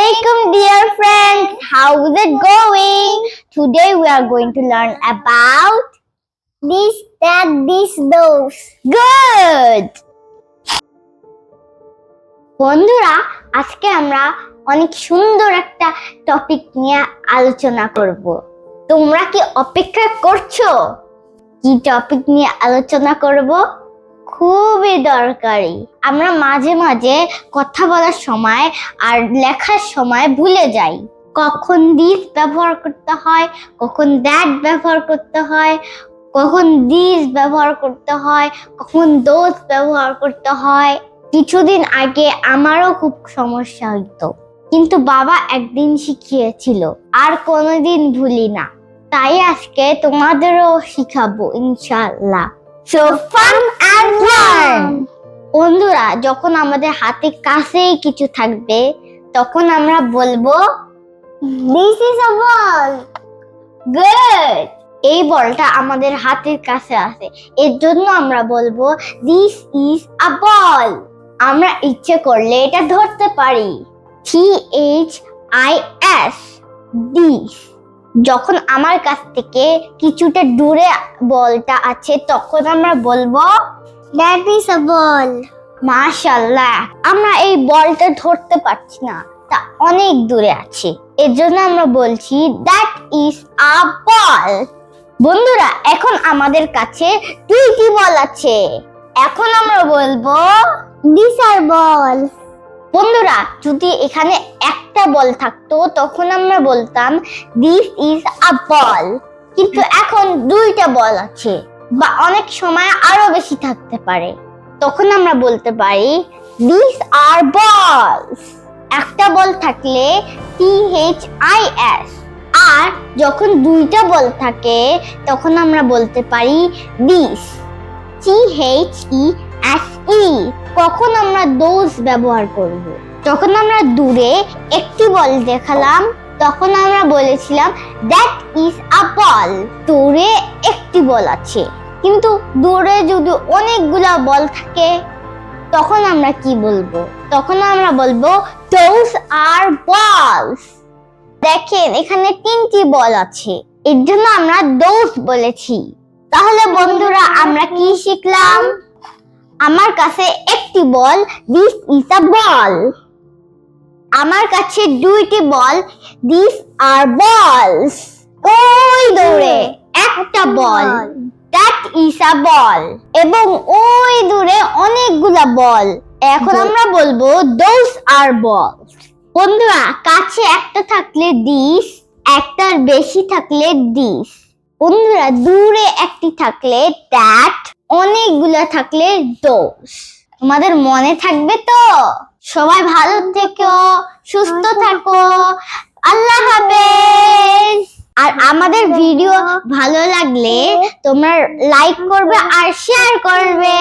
Assalamualaikum dear friends, how is it going? Today we are going to learn about this, that, this, those. Good! বন্ধুরা আজকে আমরা অনেক সুন্দর একটা topic নিয়ে আলোচনা করব। তোমরা কি অপেক্ষা করছো? কি টপিক নিয়ে আলোচনা করব? খুবই দরকারি। আমরা মাঝে মাঝে কথা বলার সময় আর লেখার সময় ভুলে যাই। কখন দিস ব্যবহার করতে হয়, কখন দ্যাট ব্যবহার করতে হয়, কখন দিস ব্যবহার করতে হয়, কখন দোজ ব্যবহার করতে হয়। কিছুদিন আগে আমারও খুব সমস্যা হতো, কিন্তু বাবা একদিন শিখিয়েছিল, আর কোনোদিন ভুলি না। তাই আজকে তোমাদেরও শিখাবো ইনশাআল্লাহ। So fun and learn. বন্ধুরা, যখন আমাদের হাতে কাছেই কিছু থাকবে তখন আমরা বলবো this is a ball. Good. এই বলটা আমাদের হাতের কাছে আছে, এর জন্য আমরা বলবো this is a ball. আমরা ইচ্ছে করলে এটা ধরতে পারি, this, this. যখন আমার কাছ থেকে কিছুটা দূরে বলটা আছে তখন আমরা বলবো that is a ball. মাশাআল্লাহ, আমরা এই বলটা ধরতে পারছি না, তা অনেক দূরে আছে, এর জন্য আমরা বলছি that is a ball. বন্ধুরা, এখন আমাদের কাছে দুইটি বল আছে, এখন আমরা বলবো these are balls. বন্ধুরা, যদি এখানে একটা বল থাকতো তখন আমরা বলতাম this is a ball, কিন্তু এখন দুইটা বল আছে বা অনেক সময় আরো বেশি থাকতে পারে, তখন আমরা বলতে পারি these are balls. একটা বল থাকলে this, আর যখন দুইটা বল থাকে তখন আমরা বলতে পারি this, the. কখন আমরা those ব্যবহার করব? যখন আমরা দূরে একটি বল দেখালাম তখন আমরা বলেছিলাম that is a ball. দূরে একটি বল আছে, কিন্তু দূরে যদি অনেকগুলা বল থাকে তখন আমরা কি বলবো? তখন আমরা বলবো those are balls. দেখেন, এখানে তিনটি বল আছে, এর জন্য আমরা those বলেছি। তাহলে বন্ধুরা, আমরা কি শিখলাম? আমার কাছে একটি বল, this is a ball. আমার কাছে দুইটি বল, these are balls. ওই দূরে একটা বল, that is a ball. এবং ওই দূরে অনেকগুলা বল, এখন আমরা বলবো those are balls. বন্ধুরা, কাছে একটা থাকলে this, একটার বেশি থাকলে this. বন্ধুরা, দূরে একটি থাকলে that, অনেকগুলা থাকলে those. তোমাদের মনে থাকবে তো? সবাই ভালো থেকো, সুস্থ থাকো, আল্লাহ হাফেজ। আর আমাদের ভিডিও ভালো লাগলে তোমরা লাইক করবে আর শেয়ার করবে।